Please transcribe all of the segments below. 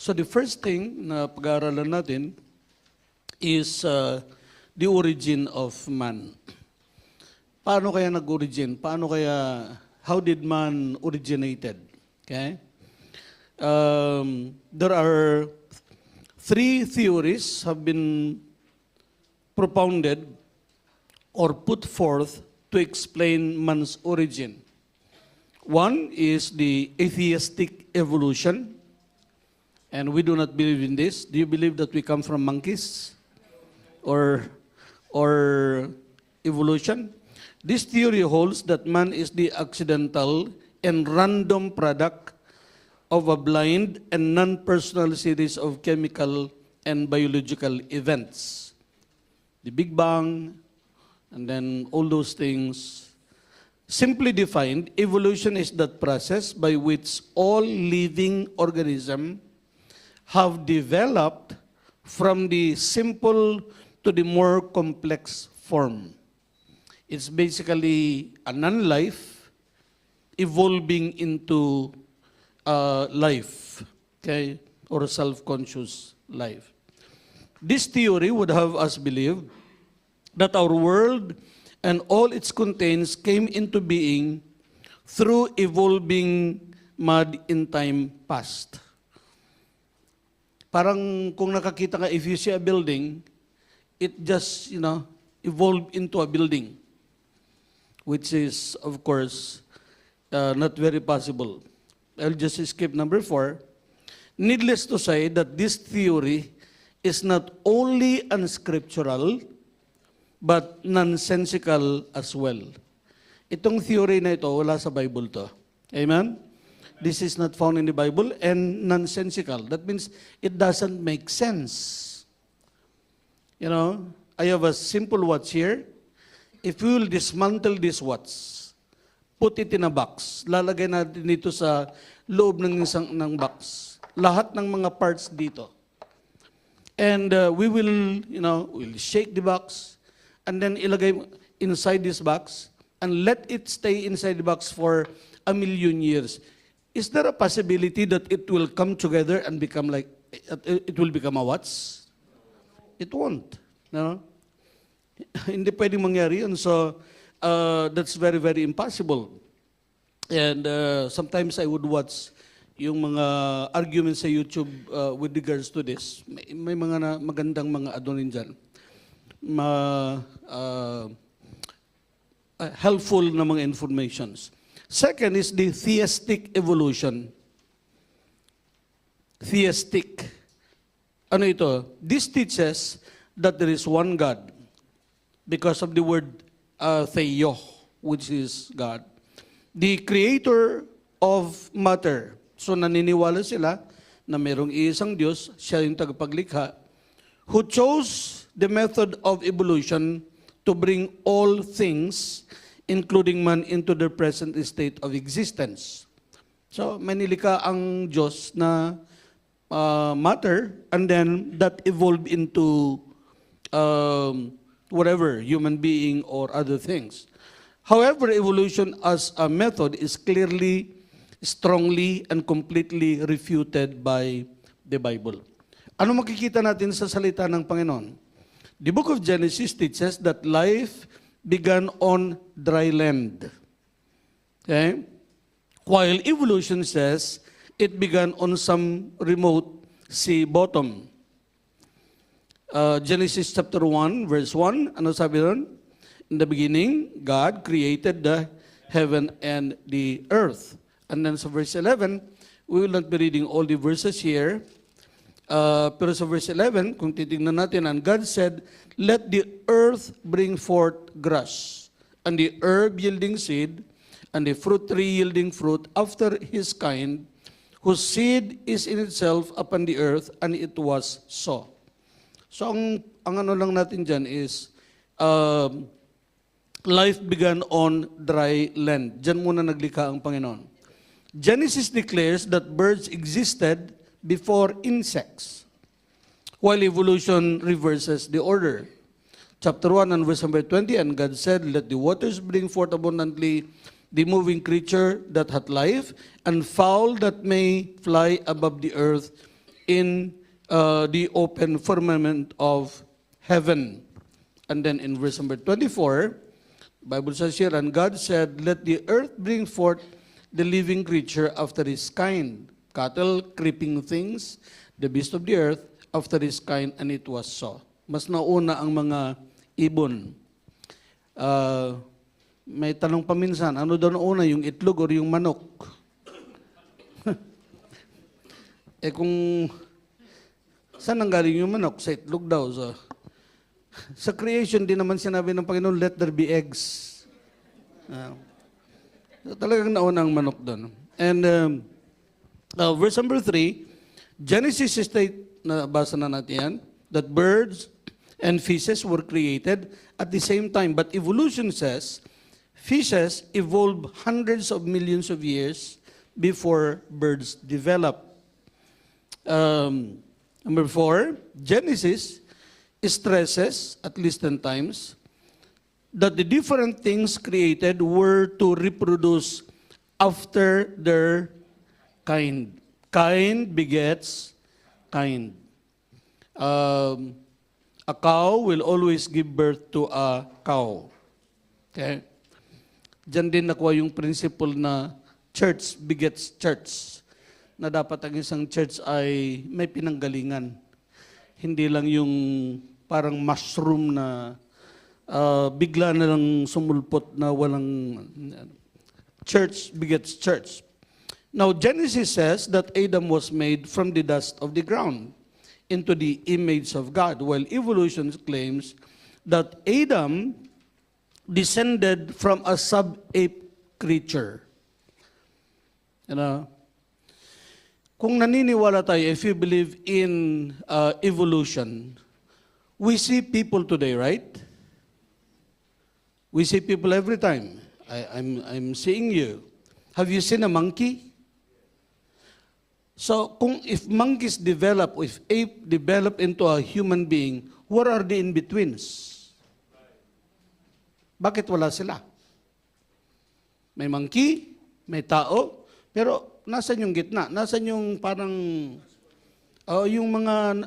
So the first thing na pag-aaralan natin is the origin of man. Paano kaya nag-origin? How did man originated? Okay? There are three theories have been propounded or put forth to explain man's origin. One is the atheistic evolution, and we do not believe in this. Do you believe that we come from monkeys or evolution? This theory holds that man is the accidental and random product of a blind and non-personal series of chemical and biological events. The Big Bang, and then all those things. Simply defined, evolution is that process by which all living organisms have developed from the simple to the more complex form. It's basically a non-life evolving into life, okay, or self-conscious life. This theory would have us believe that our world and all its contents came into being through evolving mud in time past. Parang kung nakakita ka, if you see a building, it just, evolved into a building, which is, of course, not very possible. I'll just skip number 4. Needless to say that this theory is not only unscriptural, but nonsensical as well. Itong theory na ito, wala sa Bible to. Amen? This is not found in the Bible and nonsensical. That means it doesn't make sense. I have a simple watch here. If we will dismantle this watch, put it in a box, lalagay natin dito sa loob ng box. Lahat ng mga parts dito. And we will, we'll shake the box, and then ilagay inside this box, and let it stay inside the box for 1,000,000 years. Is there a possibility that it will come together and become it will become a watch? It won't. No? Hindi pwedeng mangyari yun. So, that's very, very impossible. And sometimes I would watch yung mga arguments sa YouTube with regards to this. May mga magandang mga rin dyan. Helpful na mga informations. Second is the theistic evolution. Theistic. Ano ito? This teaches that there is one God because of the word theio, which is God. The creator of matter. So naniniwala sila na mayroong isang Diyos, siya yung tagapaglikha, who chose the method of evolution to bring all things, including man, into their present state of existence. So, may nilikha ang Diyos na matter, and then that evolved into whatever, human being or other things. However, evolution as a method is clearly, strongly, and completely refuted by the Bible. Ano makikita natin sa salita ng Panginoon? The book of Genesis teaches that life began on dry land. Okay? While evolution says it began on some remote sea bottom. Genesis chapter 1, verse 1, ano sabi doon? In the beginning, God created the heaven and the earth. And then sa verse 11, we will not be reading all the verses here. Pero sa verse 11, kung titignan natin, and God said, let the earth bring forth grass, and the herb yielding seed, and the fruit tree yielding fruit after his kind, whose seed is in itself upon the earth, and it was so. So ang ano lang natin dyan is, life began on dry land. Diyan muna naglikha ang Panginoon. Genesis declares that birds existed before insects, while evolution reverses the order. Chapter 1 and verse number 20, and God said, let the waters bring forth abundantly the moving creature that hath life, and fowl that may fly above the earth, in the open firmament of heaven. And then in verse number 24, the Bible says here, and God said, let the earth bring forth the living creature after his kind, cattle, creeping things, the beast of the earth after his kind, and it was so. Mas nauna ang mga ibon. May tanong pa minsan, ano daw nauna, yung itlog or yung manok? Kung saan nanggaling yung manok? Sa itlog daw. So, sa creation din naman sinabi ng Panginoon, let there be eggs. So, talagang nauna ang manok doon. And verse number 3, Genesis state, nabasa na natin yan, that birds and fishes were created at the same time. But evolution says, fishes evolved hundreds of millions of years before birds develop. Number 4, Genesis stresses, at least 10 times, that the different things created were to reproduce after their kind. Kind begets kind. A cow will always give birth to a cow. Okay? Diyan din nakuha yung principle na church begets church. Na dapat ang isang church ay may pinanggalingan. Hindi lang yung parang mushroom na bigla na lang sumulpot na walang... Church begets church. Now, Genesis says that Adam was made from the dust of the ground into the image of God, while evolution claims that Adam descended from a sub-ape creature. You know? Kung naniniwala tayo, if you believe in evolution, we see people today, right? We see people every time. I'm seeing you. Have you seen a monkey? So, if monkeys develop, if ape develop into a human being, what are the in-betweens? Bakit wala sila? May monkey, may tao, pero nasan yung gitna? Nasan yung parang, yung mga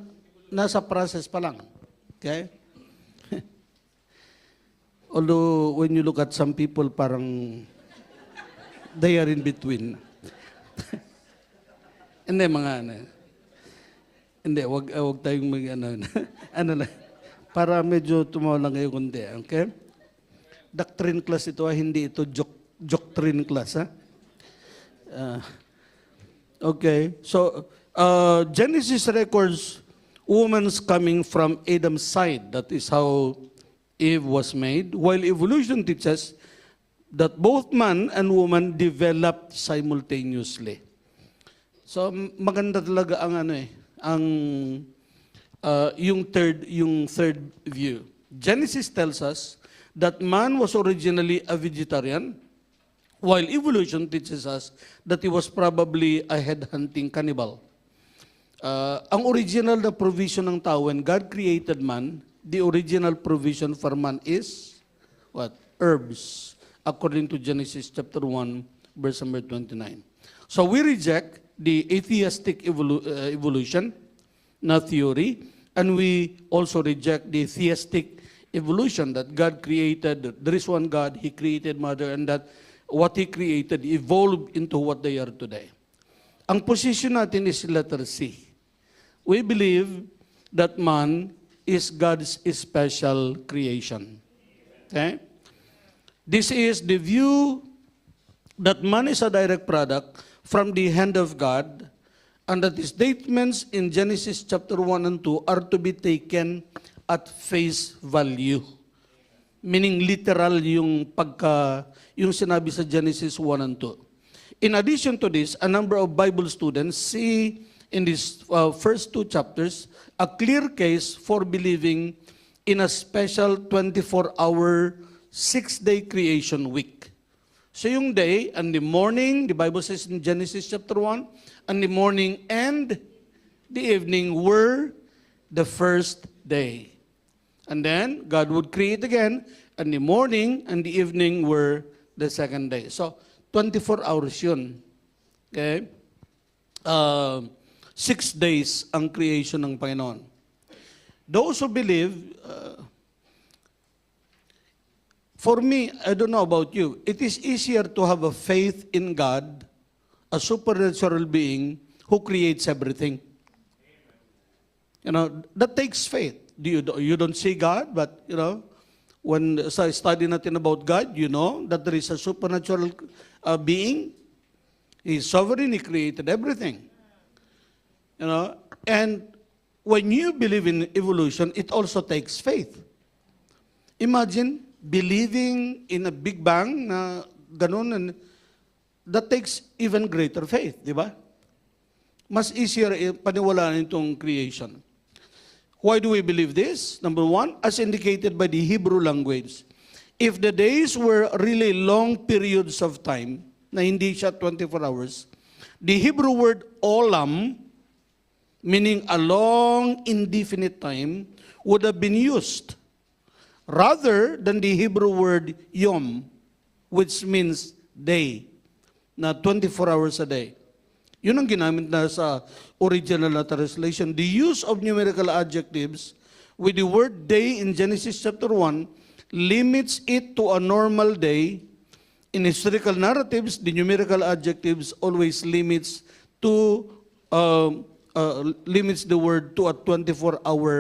nasa process pa lang? Okay? Although, when you look at some people, parang they are in between. Hindi, mga ano. Hindi, wag tayong mag, ano lang. Para medyo tumawa lang kayo kundi, okay? Doctrine class ito, hindi ito doctrine class, ha? Okay, so Genesis records woman's coming from Adam's side. That is how Eve was made. While evolution teaches that both man and woman developed simultaneously. So maganda talaga ang yung third view. Genesis tells us that man was originally a vegetarian, while evolution teaches us that he was probably a headhunting cannibal. Ang original na provision ng tao, when God created man, the original provision for man is what? Herbs, according to Genesis chapter 1, verse number 29. So we reject the atheistic evolution, na theory, and we also reject the theistic evolution that God created, there is one God, He created mother, and that what He created evolved into what they are today. Ang position natin is letter C. We believe that man is God's special creation. Okay? This is the view that man is a direct product from the hand of God, and that the statements in Genesis chapter 1 and 2 are to be taken at face value. Meaning literal yung sinabi sa Genesis 1 and 2. In addition to this, a number of Bible students see in these first two chapters a clear case for believing in a special 24-hour, 6-day creation week. So yung day and the morning, the Bible says in Genesis chapter 1, and the morning and the evening were the first day. And then God would create again, and the morning and the evening were the second day. So 24 hours yun. Okay? 6 days ang creation ng Panginoon. Those who believe, for me, I don't know about you, it is easier to have a faith in God, a supernatural being who creates everything. You know, that takes faith. You don't see God, but, you know, when sa study natin about God, you know that there is a supernatural being. He is sovereign, He created everything. You know, and when you believe in evolution, it also takes faith. Imagine believing in a Big Bang na ganun, and that takes even greater faith, di ba? Mas easier paniwalaan itong creation. Why do we believe this? Number one, as indicated by the Hebrew language, if the days were really long periods of time, na hindi siya 24 hours, the Hebrew word olam, meaning a long indefinite time, would have been used rather than the Hebrew word yom, which means day, na 24 hours a day. Yun ang ginamit na sa original na translation. The use of numerical adjectives with the word day in Genesis chapter 1 limits it to a normal day. In historical narratives, the numerical adjectives always limits the word to a 24-hour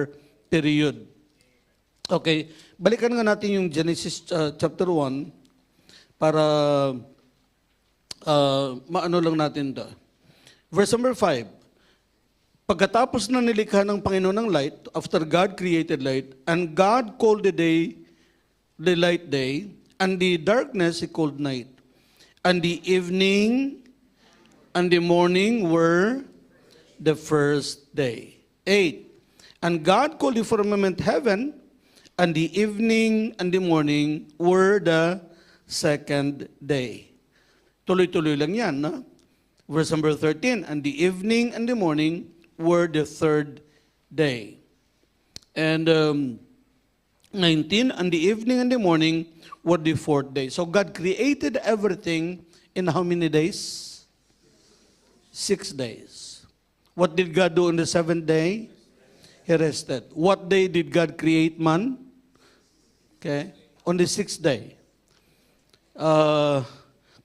period. Okay, balikan nga natin yung Genesis chapter 1 para maano lang natin to. Verse number 5, pagkatapos na nilikha ng Panginoon ng light, after God created light, and God called the light day, and the darkness He called night. And the evening and the morning were the first day. 8, and God called the firmament heaven, and the evening and the morning were the second day. Tuloy-tuloy lang yan, no? Verse number 13, and the evening and the morning were the third day. And 19, and the evening and the morning were the fourth day. So God created everything in how many days? 6 days. What did God do on the seventh day? He rested. What day did God create man? Okay, on the sixth day.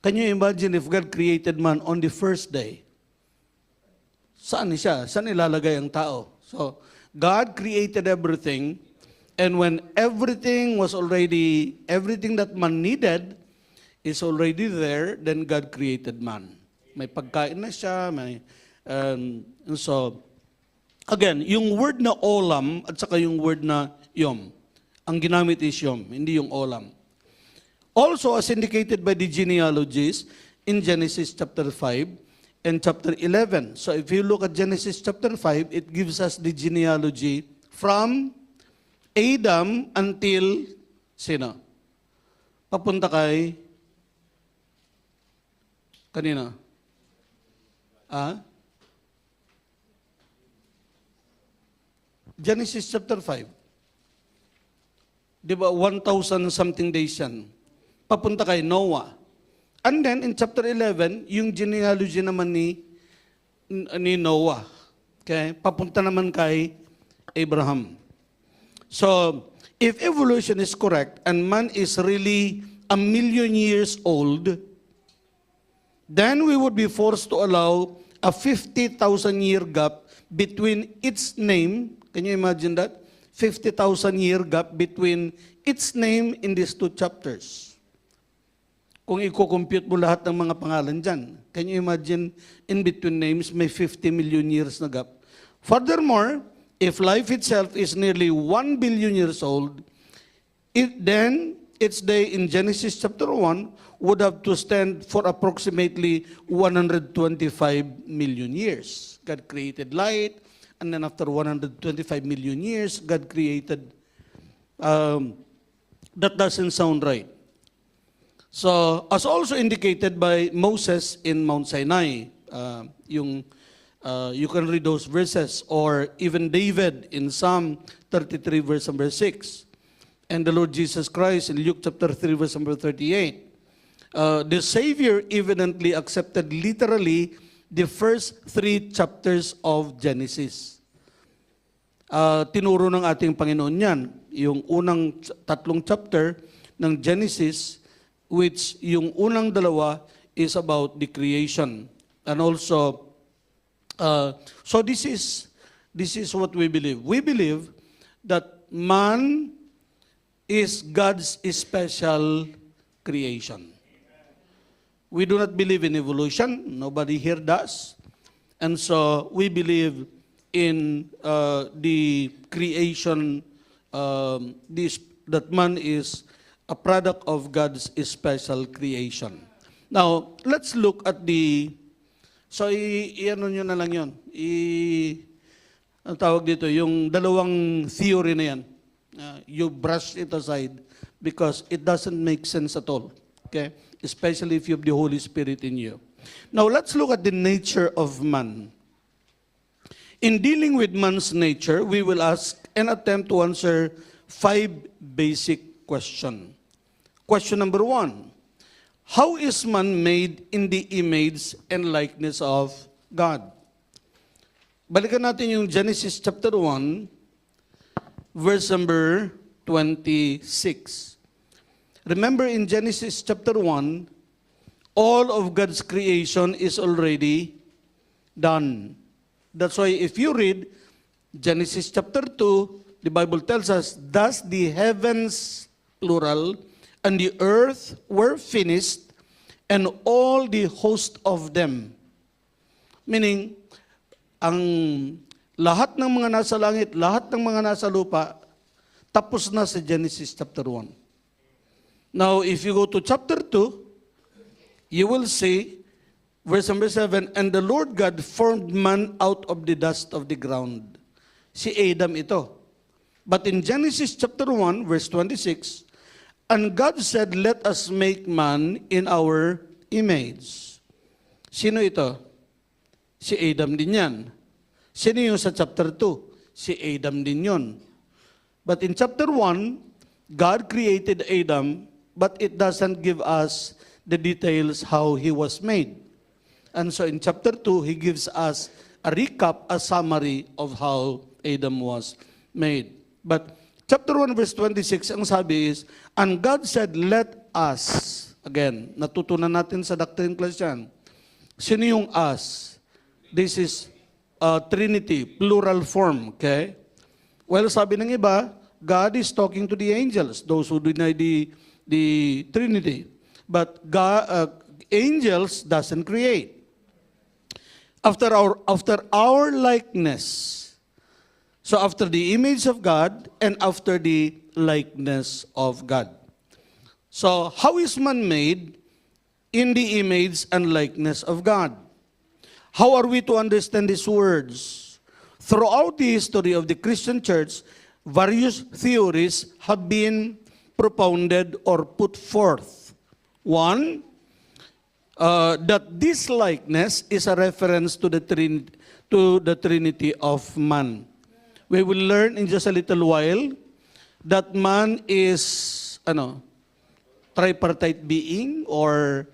Can you imagine if God created man on the first day? Saan siya? Saan ilalagay ang tao? So, God created everything, and when everything that man needed is already there, then God created man. May pagkain na siya, so, again, yung word na olam at saka yung word na yom, ang ginamit is yom, hindi yung olam. Also, as indicated by the genealogies in Genesis chapter 5 and chapter 11. So if you look at Genesis chapter 5, it gives us the genealogy from Adam until sino? Papunta kay kanina? Genesis chapter 5. Di ba, 1,000 something days yan. Papunta kay Noah. And then, in chapter 11, yung genealogy naman ni Noah. Okay? Papunta naman kay Abraham. So, if evolution is correct, and man is really 1,000,000 years old, then we would be forced to allow a 50,000-year gap between its name. Can you imagine that? 50,000-year gap between its name in these two chapters. Kung i-compute mo lahat ng mga pangalan dyan, can you imagine in between names may 50 million years na gap? Furthermore, if life itself is nearly 1 billion years old, then its day in Genesis chapter 1 would have to stand for approximately 125 million years. God created light, and then after 125 million years, God created, that doesn't sound right. So, as also indicated by Moses in Mount Sinai, you can read those verses, or even David in Psalm 33, verse number 6, and the Lord Jesus Christ in Luke chapter 3, verse number 38. The Savior evidently accepted literally the first 3 chapters of Genesis. Tinuro ng ating Panginoon yan, yung unang 3 chapter ng Genesis, which yung unang 2 is about the creation. And also, so this is what we believe. We believe that man is God's special creation. We do not believe in evolution. Nobody here does. And so we believe in the creation, that man is a product of God's special creation. Now, let's look at so i-ano nyo na lang yun. Ang tawag dito, yung dalawang theory na yan. You brush it aside because it doesn't make sense at all. Okay? Especially if you have the Holy Spirit in you. Now, let's look at the nature of man. In dealing with man's nature, we will ask and attempt to answer 5 basic questions. Question number 1, how is man made in the image and likeness of God? Balikan natin yung Genesis chapter 1, verse number 26. Remember in Genesis chapter 1, all of God's creation is already done. That's why if you read Genesis chapter 2, the Bible tells us, thus the heavens, plural, and the earth were finished, and all the host of them. Meaning, ang lahat ng mga nasa langit, lahat ng mga nasa lupa, tapos na sa Genesis chapter 1. Now, if you go to chapter 2, you will see, verse number 7, and the Lord God formed man out of the dust of the ground. Si Adam ito. But in Genesis chapter 1, verse 26, and God said, let us make man in our image. Sino ito? Si Adam din yan. Sino yung sa chapter 2? Si Adam din yun. But in chapter 1, God created Adam, but it doesn't give us the details how he was made. And so in chapter 2, he gives us a recap, a summary of how Adam was made. But chapter 1, verse 26, ang sabi is, and God said, let us. Again, natutunan natin sa doctrine class yan. Sino yung us? This is Trinity, plural form, okay? Well, sabi ng iba, God is talking to the angels, those who deny the Trinity. But God, angels doesn't create. After our likeness. So after the image of God and after the likeness of God. So how is man made in the image and likeness of God? How are we to understand these words? Throughout the history of the Christian church, various theories have been propounded or put forth. One, that this likeness is a reference to the Trinity of man. We will learn in just a little while that man is tripartite being, or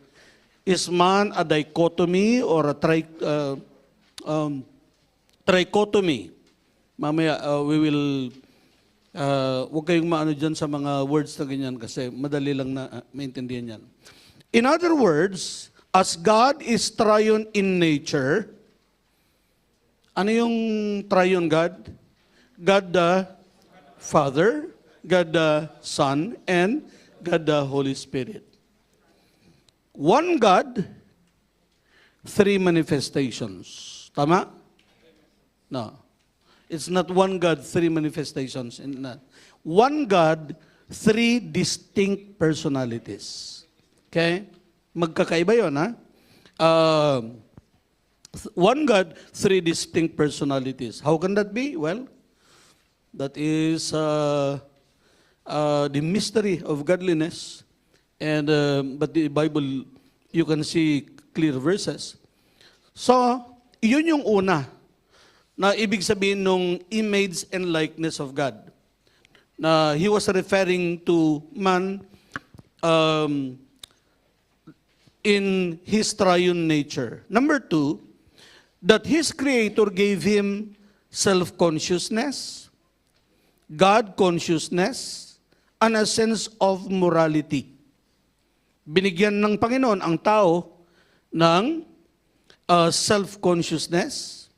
is man a dichotomy or a trichotomy? Mamaya we will huwag kayong maano dyan sa mga words na ganyan kasi madali lang na maintindihan yan. In other words, as God is triune in nature, ano yung triune God? God the Father, God the Son, and God the Holy Spirit. One God, 3 manifestations. Tama? No. It's not one God, 3 manifestations. One God, 3 distinct personalities. Okay? Magkakaiba yun, ha? One God, 3 distinct personalities. How can that be? Well, that is the mystery of godliness. And but the Bible, you can see clear verses. So, yun yung una na ibig sabihin nung image and likeness of God. Na he was referring to man in his triune nature. Number 2, that his Creator gave him self-consciousness, God-consciousness, and a sense of morality. Binigyan ng Panginoon ang tao ng self-consciousness,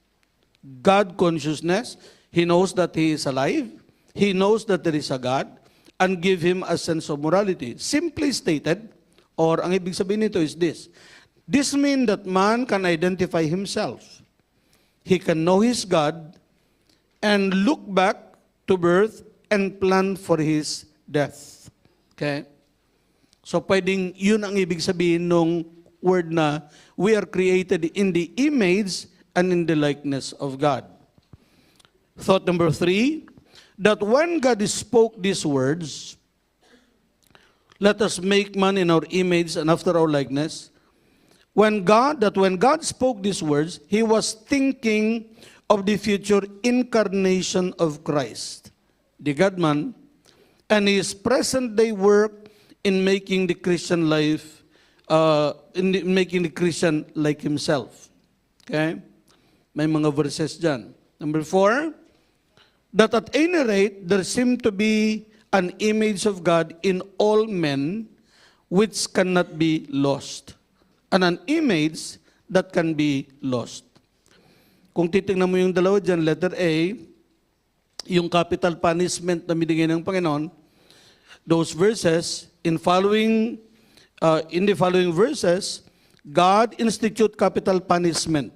God-consciousness. He knows that he is alive. He knows that there is a God, and give him a sense of morality. Simply stated, or ang ibig sabihin nito is this. This means that man can identify himself. He can know his God and look back to birth and plan for his death. Okay? So pwedeng yun ang ibig sabihin nung word na we are created in the image and in the likeness of God. Thought number 3, that when God spoke these words, let us make man in our image and after our likeness, when God spoke these words, he was thinking of the future incarnation of Christ, the God-man, and his present-day work in making the Christian life, making the Christian like himself. Okay? May mga verses dyan. Number 4, that at any rate, there seemed to be an image of God in all men which cannot be lost. And an image that can be lost. Kung titingnan mo yung dalawa dyan, letter A, yung capital punishment na binigay ng Panginoon, those verses, in the following verses, God institute capital punishment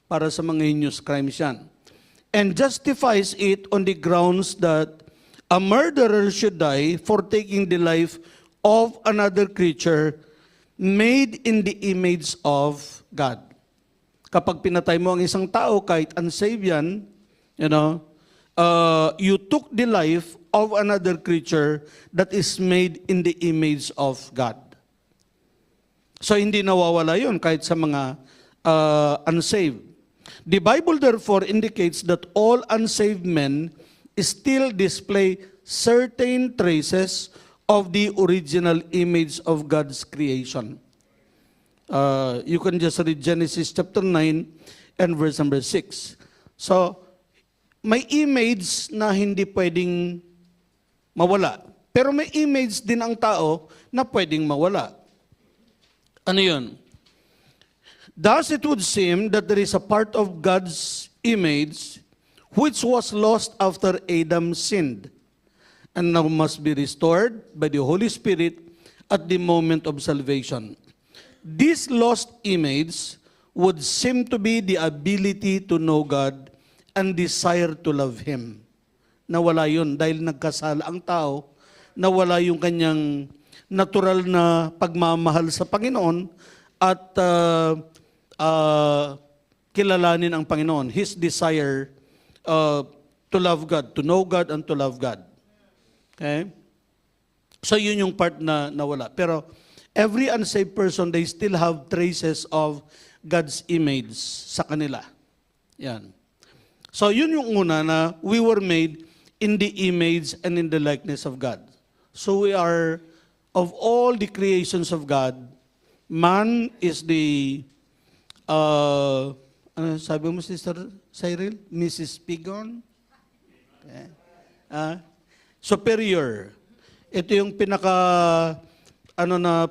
para sa mga heinous crimes yan. And justifies it on the grounds that a murderer should die for taking the life of another creature made in the image of God. Kapag pinatay mo ang isang tao, kahit unsaved yan, you took the life of another creature that is made in the image of God. So hindi nawawala yun kahit sa mga unsaved. The Bible therefore indicates that all unsaved men still display certain traces of the original image of God's creation. You can just read Genesis chapter 9 and verse number 6. So, may image na hindi pwedeng mawala. Pero may image din ang tao na pwedeng mawala. Ano yun? Thus it would seem that there is a part of God's image which was lost after Adam sinned, and now must be restored by the Holy Spirit at the moment of salvation. This lost image would seem to be the ability to know God and desire to love Him. Nawala yun dahil nagkasala ang tao, nawala yung kanyang natural na pagmamahal sa Panginoon at kilalanin ang Panginoon. His desire to love God, to know God and to love God. Okay? So yun yung part na nawala. Pero every unsaved person, they still have traces of God's image sa kanila. Yan. So yun yung una na we were made in the image and in the likeness of God. So we are, of all the creations of God, man is the, ano sabi mo, Sister Cyril? Mrs. Pigon? Okay. Superior. Ito yung pinaka na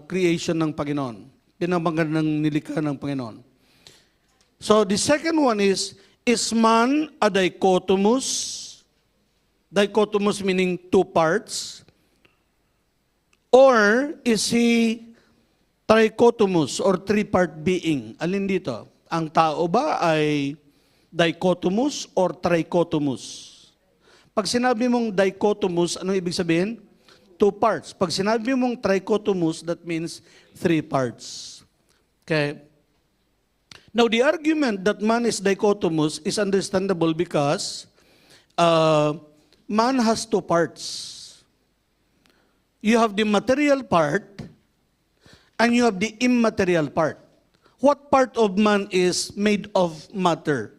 creation ng Panginoon. Pinamagandang nilikha ng Panginoon. So the second one is man a dichotomous? Dichotomous meaning two parts. Or is he trichotomous or three-part being? Alin dito? Ang tao ba ay dichotomous or trichotomous? Pag sinabi mong dichotomous, anong ibig sabihin? Two parts. Pag sinabi mong trichotomous, that means three parts. Okay? Now, the argument that man is dichotomous is understandable because man has two parts. You have the material part and you have the immaterial part. What part of man is made of matter?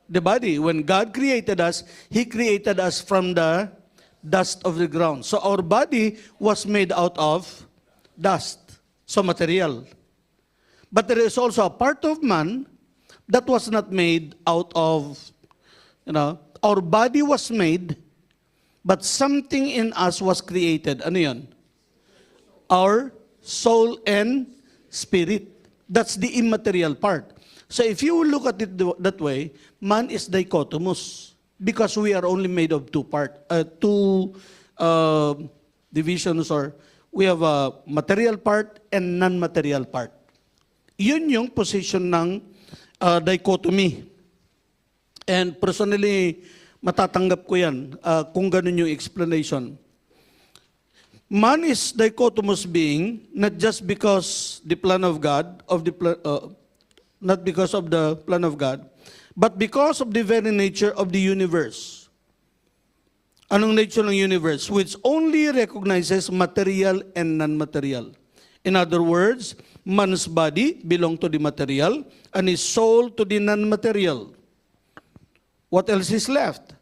The body. When God created us, He created us from the dust of the ground. So our body was made out of dust. So material. But there is also a part of man that was not made out of, our body was made, but something in us was created. Ano yun? Our soul and spirit. That's the immaterial part. So if you look at it that way, man is dichotomous because we are only made of two divisions, or we have a material part and non-material part. Yun yung position ng dichotomy. And personally, matatanggap ko yan kung ganun yung explanation. Man is dichotomous being, not just because the plan of God, not because of the plan of God, but because of the very nature of the universe. Anong nature ng universe? Which only recognizes material and non-material. In other words, man's body belongs to the material and his soul to the non-material. What else is left?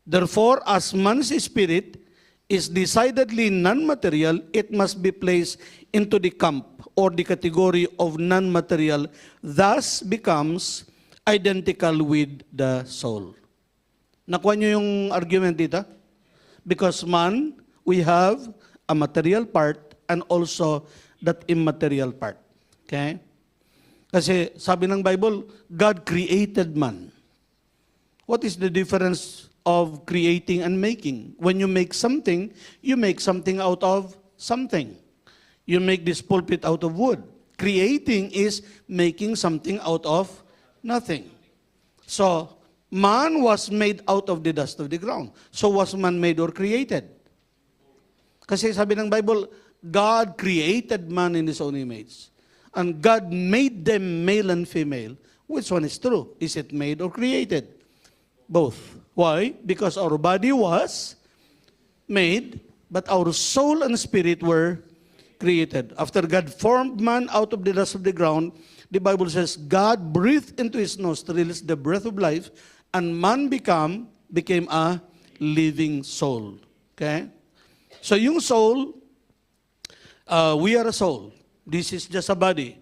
Therefore, as man's spirit is decidedly non-material, it must be placed into the camp or the category of non-material, thus becomes identical with the soul. Nakuha niyo yung argument dito? Because man, we have a material part and also that immaterial part. Okay? Kasi sabi ng Bible, God created man. What is the difference of creating and making? When you make something out of something. You make this pulpit out of wood. Creating is making something out of nothing. So, man was made out of the dust of the ground. So was man made or created? Kasi sabi ng Bible, God created man in His own image. And God made them male and female. Which one is true? Is it made or created? Both. Why? Because our body was made, but our soul and spirit were created. After God formed man out of the dust of the ground, the Bible says, God breathed into his nostrils the breath of life, and man became a living soul. Okay? So yung soul, we are a soul. This is just a body.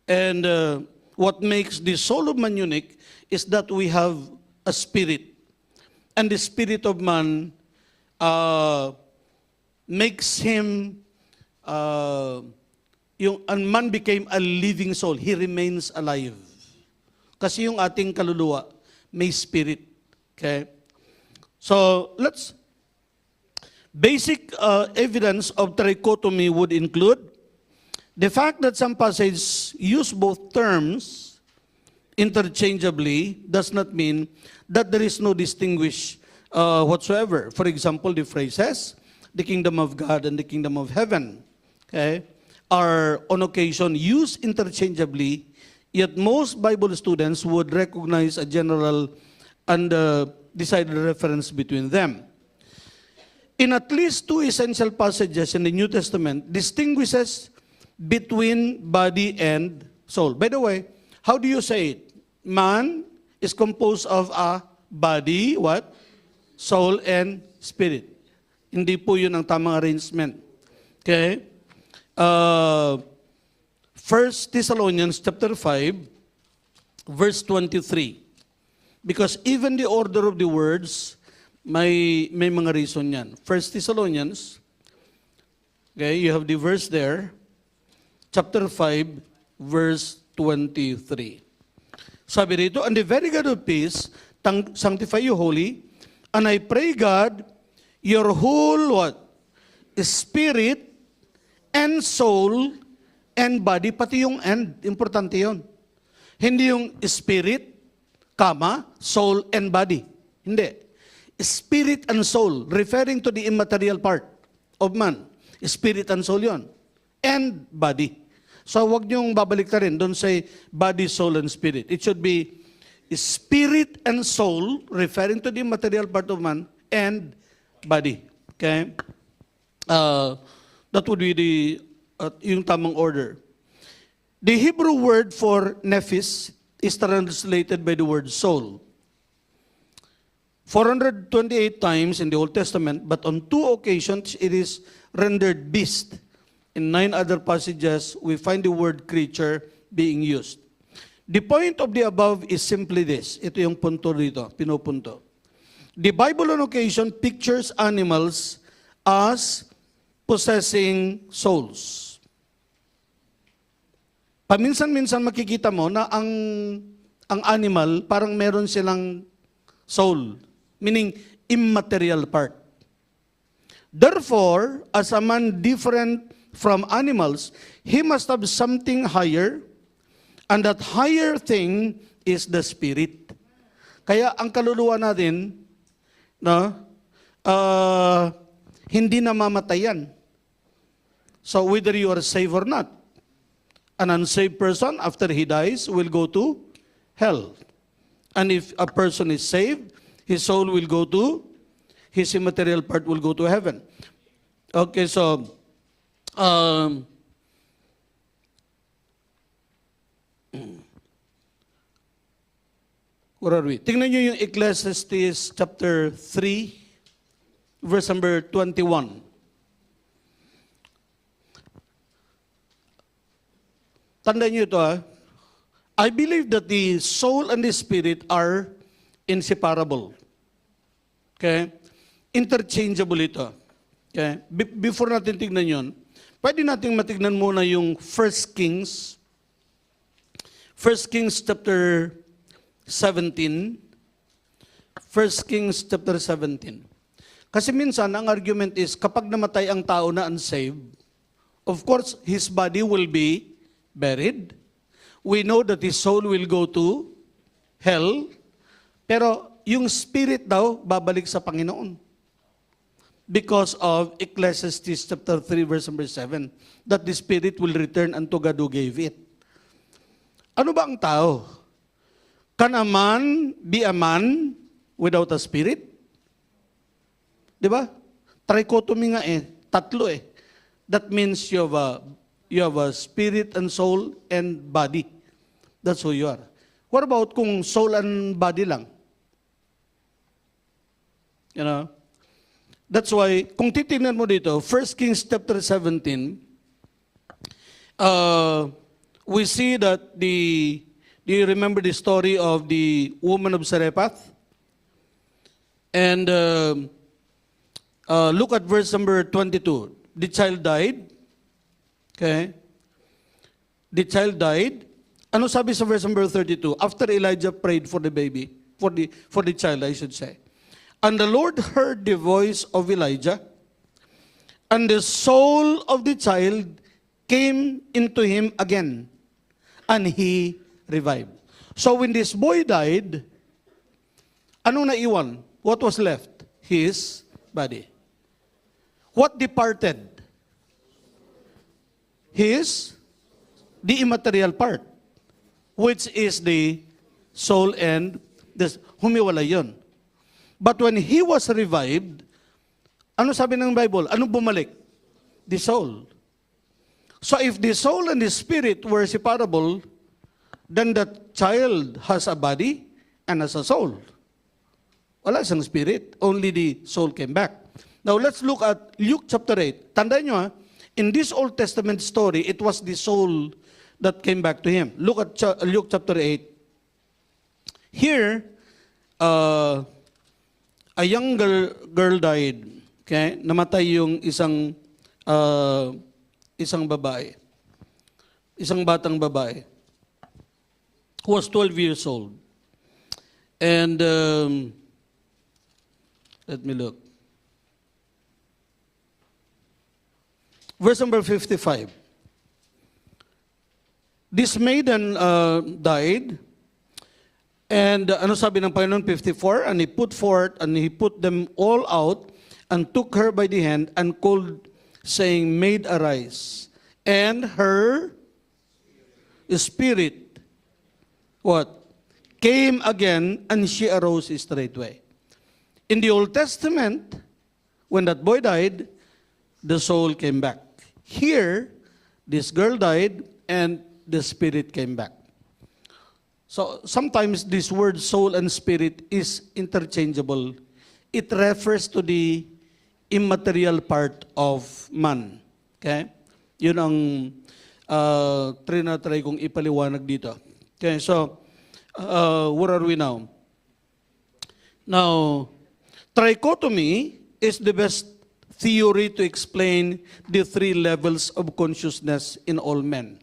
And what makes the soul of man unique is that we have a spirit. And the spirit of man makes him, and man became a living soul. He remains alive. Kasi yung ating kaluluwa, may spirit. Okay? So, basic evidence of trichotomy would include the fact that some passages use both terms interchangeably does not mean that there is no distinguish whatsoever. For example, the phrases, the kingdom of God and the kingdom of heaven, okay, are on occasion used interchangeably, yet most Bible students would recognize a general and decided reference between them. In at least two essential passages in the New Testament, distinguishes between body and soul. By the way, how do you say it? Man is composed of a body, what? Soul and spirit. Hindi po yun ang tamang arrangement. Okay? 1 Thessalonians chapter 5, verse 23. Because even the order of the words, may mga reason yan. 1 Thessalonians, okay, you have the verse there, chapter 5, verse 23. Sabi rito, and the very God of peace, sanctify you wholly, and I pray God, your whole what? Spirit and soul and body, pati yung end, importante yun. Hindi yung spirit, soul and body. Hindi. Spirit and soul, referring to the immaterial part of man. Spirit and soul yun. And body. So wag niyong babalik na rin, don't say body, soul, and spirit. It should be spirit and soul, referring to the material part of man, and body. Okay? That would be yung tamang order. The Hebrew word for nephesh is translated by the word soul. 428 times in the Old Testament, but on 2 occasions it is rendered beast. In 9 other passages, we find the word creature being used. The point of the above is simply this. Ito yung punto dito, pinupunto. The Bible on occasion pictures animals as possessing souls. Paminsan-minsan makikita mo na ang animal parang meron silang soul, meaning immaterial part. Therefore, as a man different from animals, he must have something higher, and that higher thing is the spirit. Kaya ang kaluluwa natin, no, hindi namamatayan. So whether you are saved or not, an unsaved person, after he dies, will go to hell. And if a person is saved, his soul will go to, his immaterial part will go to heaven. Okay, so, where are we? Tingnan nyo yung Ecclesiastes chapter 3, verse number 21. Tandaan nyo ito, I believe that the soul and the spirit are inseparable. Okay? Interchangeable ito. Okay? Before natin tignan yon, pwede natin matignan muna yung 1 Kings chapter 17. 1 Kings chapter 17. Kasi minsan, ang argument is, kapag namatay ang tao na unsaved, of course, his body will be buried. We know that his soul will go to hell. Pero yung spirit daw, babalik sa Panginoon. Because of Ecclesiastes chapter 3, verse number 7, that the spirit will return unto God who gave it. Ano ba ang tao? Can a man be a man without a spirit? Di ba? Trichotomy nga tatlo That means you have a spirit and soul and body. That's who you are. What about kung soul and body lang? You know? That's why, kung titignan mo dito, 1 Kings chapter 17, we see that do you remember the story of the woman of Zarephath? And look at verse number 22. The child died. Okay? The child died. Ano sabi sa verse number 32? After Elijah prayed for the baby, for the child, I should say. And the Lord heard the voice of Elijah, and the soul of the child came into him again, and he revived. So when this boy died, anong naiwan? What was left? His body. What departed? The immaterial part, which is the soul and this, humiwala yun. But when he was revived, ano sabi ng Bible? Ano bumalik? The soul. So if the soul and the spirit were separable, then that child has a body and has a soul. Wala siyang spirit, only the soul came back. Now let's look at Luke chapter 8. Tandaan nyo in this Old Testament story, it was the soul that came back to him. Look at Luke chapter 8. Here, a young girl died. Okay? Namatay yung isang babae. Isang batang babae. Who was 12 years old. And let me look. Verse number 55. This maiden died. And ano sabi ng Panginoon, 54, and he put forth, and he put them all out, and took her by the hand, and called, saying, Maid, arise. And her spirit, what? Came again, and she arose straightway. In the Old Testament, when that boy died, the soul came back. Here, this girl died, and the spirit came back. So sometimes this word soul and spirit is interchangeable. It refers to the immaterial part of man. Okay? Yun ang try kong ipaliwanag dito. Okay, so where are we now? Now, trichotomy is the best theory to explain the three levels of consciousness in all men.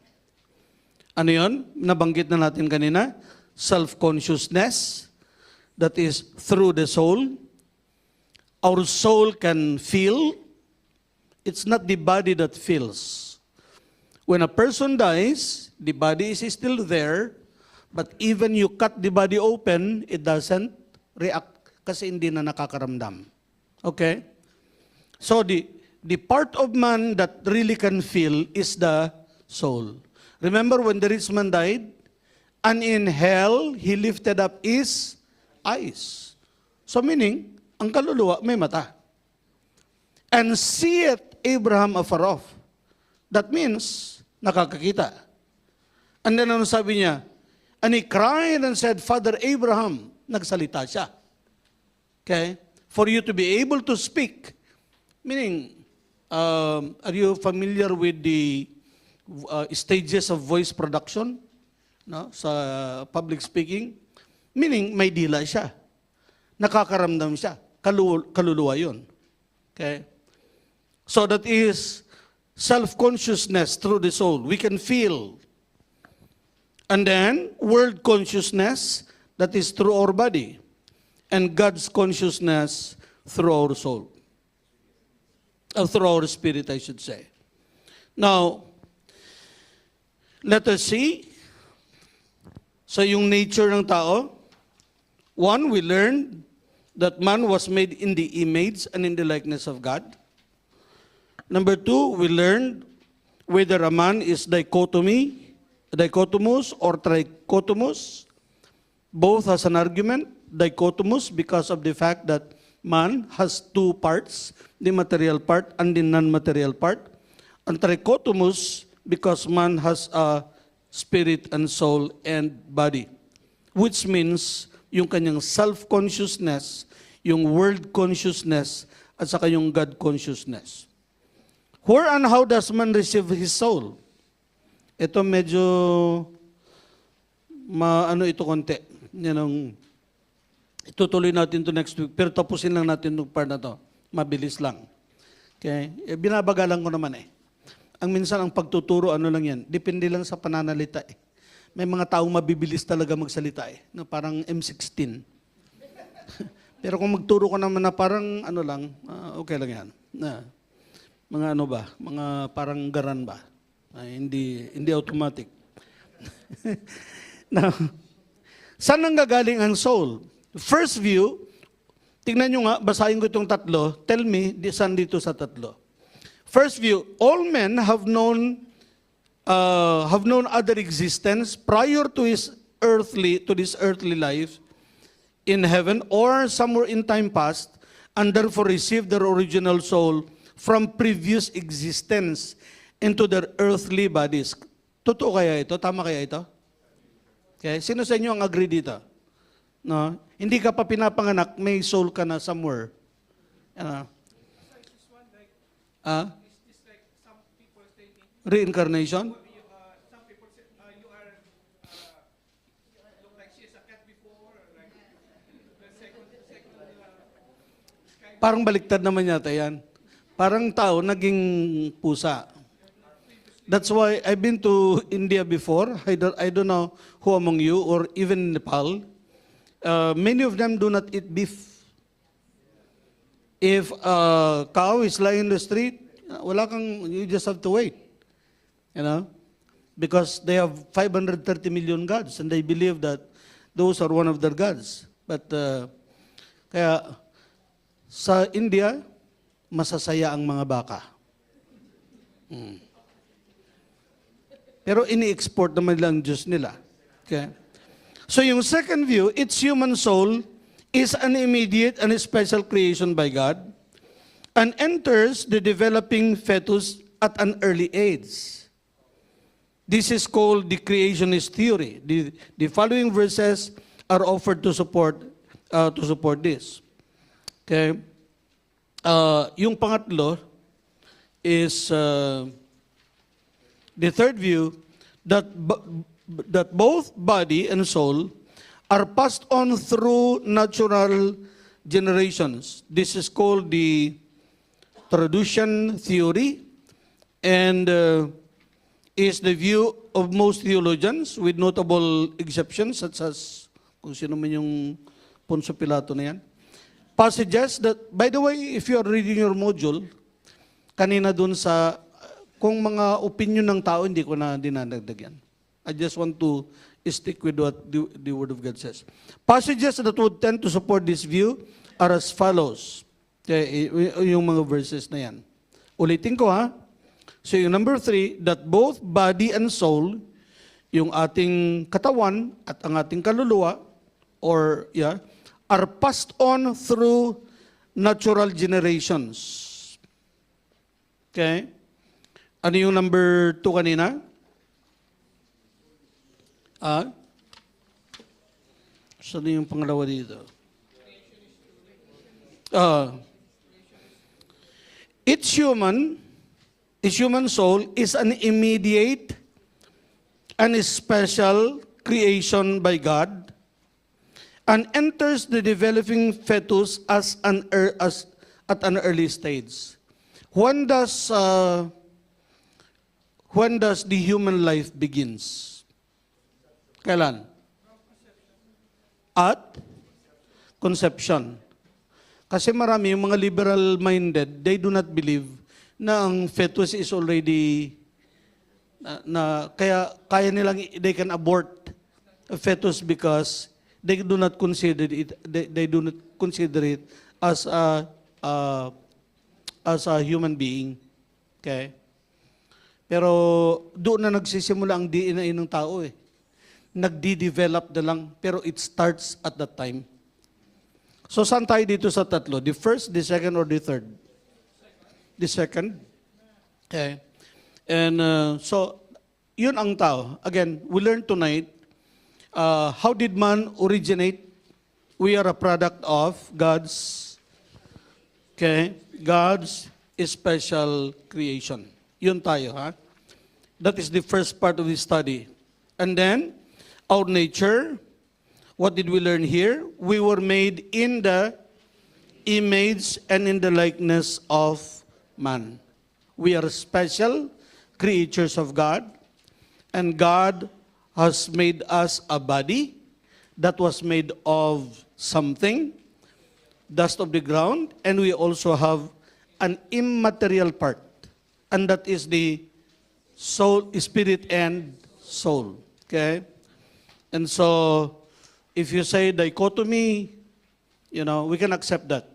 Ano yun? Nabanggit na natin kanina. Self-consciousness, that is through the soul. Our soul can feel. It's not the body that feels. When a person dies, the body is still there, but even you cut the body open, it doesn't react kasi hindi na nakakaramdam. Okay? So the part of man that really can feel is the soul. Remember when the rich man died? And in hell, he lifted up his eyes. So meaning, ang kaluluwa may mata. And seeth Abraham afar off. That means, nakakakita. And then ano sabi niya? And he cried and said, Father Abraham, nagsalita siya. Okay? For you to be able to speak. Meaning, are you familiar with the stages of voice production? No? Sa public speaking? Meaning, may dila siya. Nakakaramdam siya. Kaluluwa yun. Okay? So that is self-consciousness through the soul. We can feel. And then, world consciousness, that is through our body. And God's consciousness through our soul. Through our spirit, I should say. Now, let us see. So yung nature ng tao, one, we learned that man was made in the image and in the likeness of God. Number two, we learned whether a man is dichotomous or trichotomous. Both has an argument. Dichotomous because of the fact that man has two parts, the material part and the non-material part. And trichotomous because man has a spirit and soul and body. Which means yung kanyang self-consciousness, yung world consciousness, at saka yung God consciousness. Where and how does man receive his soul? Ito medyo ito konti. Itutuloy natin to next week, pero tapusin lang natin itong part na to. Mabilis lang. Okay? Binabagalan ko naman eh. Ang minsan ang pagtuturo, ano lang yan, depende lang sa pananalita eh. May mga taong mabibilis talaga magsalita eh, na parang M16. Pero kung magturo ko naman na parang ano lang, okay lang yan. Mga ano ba, mga parang garan ba? Hindi automatic. Now, saan nanggagaling ang soul? First view, tingnan nyo nga, basahin ko itong tatlo. Tell me, saan dito sa tatlo? First view, all men have known other existence prior to this earthly life in heaven or somewhere in time past, and therefore received their original soul from previous existence into their earthly bodies. Totoo kaya ito? Tama kaya ito? Okay. Sino sa inyo ang agree dito? No? Hindi ka pa pinapanganak, may soul ka na somewhere. Reincarnation? Some people say you are look like she is a cat before, like the second Parang baliktad naman yata yan. Parang tao naging pusa. That's why I've been to India before. I don't know who among you, or even Nepal. Many of them do not eat beef. If a cow is lying in the street, you just have to wait. You know? Because they have 530 million gods and they believe that those are one of their gods. But kaya sa India, masasaya ang mga baka. Pero ini-export naman lang Diyos nila. Okay? So yung second view, its human soul is an immediate and special creation by God and enters the developing fetus at an early age. This is called the creationist theory. The following verses are offered to support this. Okay? Yung pangatlo is The third view, that, that both body and soul are passed on through natural generations. This is called the traducian theory, and is the view of most theologians, with notable exceptions such as, kung sino man yung Poncio Pilato na yan. Passages that, by the way, if you are reading your module, kanina dun sa, kung mga opinion ng tao, hindi ko na dinadagdag yan. I just want to stick with what the Word of God says. Passages that would tend to support this view are as follows. Okay, yung mga verses na yan. Ulitin ko ha. So yung number 3, that both body and soul, yung ating katawan at ang ating kaluluwa, or are passed on through natural generations. Okay? Ano yung number 2 kanina? Saan yung pangalawa dito? Each human soul is an immediate and special creation by God, and enters the developing fetus at an early stage. When does the human life begins? Kailan? At conception. Kasi marami yung mga liberal-minded, they do not believe na ang fetus is already kaya nilang they can abort a fetus because they do not consider it as a human being. Okay? Pero doon na nagsisimula ang DNA ng tao eh. Nagdi-develop na lang, pero it starts at that time. So saan tayo dito sa tatlo? The first, the second, or the third? The second. Okay. And so, yun ang tao. Again, we learned tonight, how did man originate? We are a product of God's special creation. Yun tayo, ha? That is the first part of the study. And then, our nature, what did we learn here? We were made in the image and in the likeness of man. We are special creatures of God, and God has made us a body that was made of something, dust of the ground, and we also have an immaterial part, and that is the soul, spirit, and soul. Okay? And so, if you say dichotomy, we can accept that.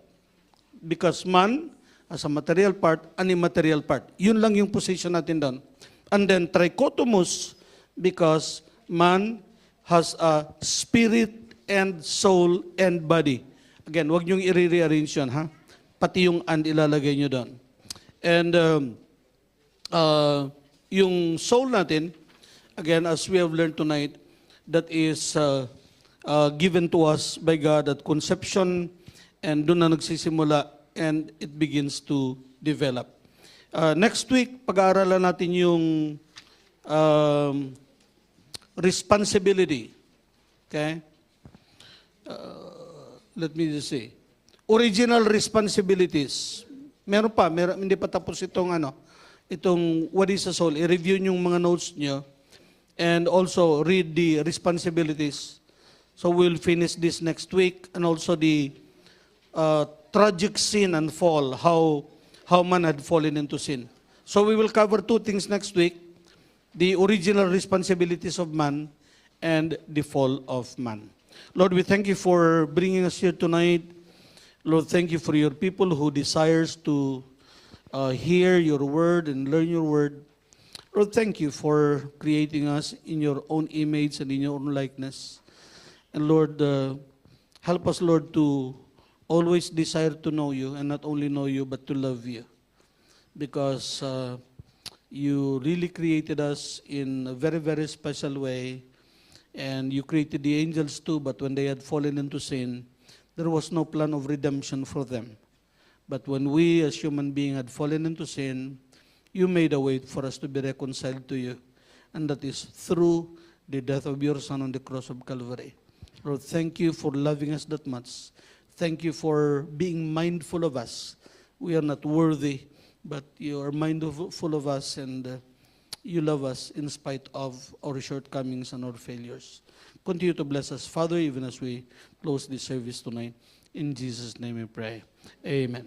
Because man has a material part, an immaterial part. Yun lang yung position natin doon. And then trichotomous, because man has a spirit and soul and body. Again, wag niyong i-rearrange yun, ha? Pati yung and ilalagay niyo doon. And yung soul natin, again, as we have learned tonight, that is given to us by God at conception, and doon na nagsisimula, and it begins to develop. Next week, pag-aaralan natin yung responsibility. Okay? Let me just say. Original responsibilities. Meron pa, hindi pa tapos itong what is a soul. I-review yung mga notes nyo, and also read the responsibilities. So we'll finish this next week, and also the tragic sin and fall, how man had fallen into sin. So we will cover two things next week: the original responsibilities of man and the fall of man. Lord, we thank you for bringing us here tonight. Lord, thank you for your people who desires to hear your word and learn your word. Lord, thank you for creating us in your own image and in your own likeness. And Lord, help us, Lord, to always desire to know you, and not only know you, but to love you. Because you really created us in a very, very special way. And you created the angels too, but when they had fallen into sin, there was no plan of redemption for them. But when we as human beings had fallen into sin, you made a way for us to be reconciled to you. And that is through the death of your Son on the cross of Calvary. Lord, thank you for loving us that much. Thank you for being mindful of us. We are not worthy, but you are mindful of us, and you love us in spite of our shortcomings and our failures. Continue to bless us, Father, even as we close this service tonight. In Jesus' name we pray. Amen.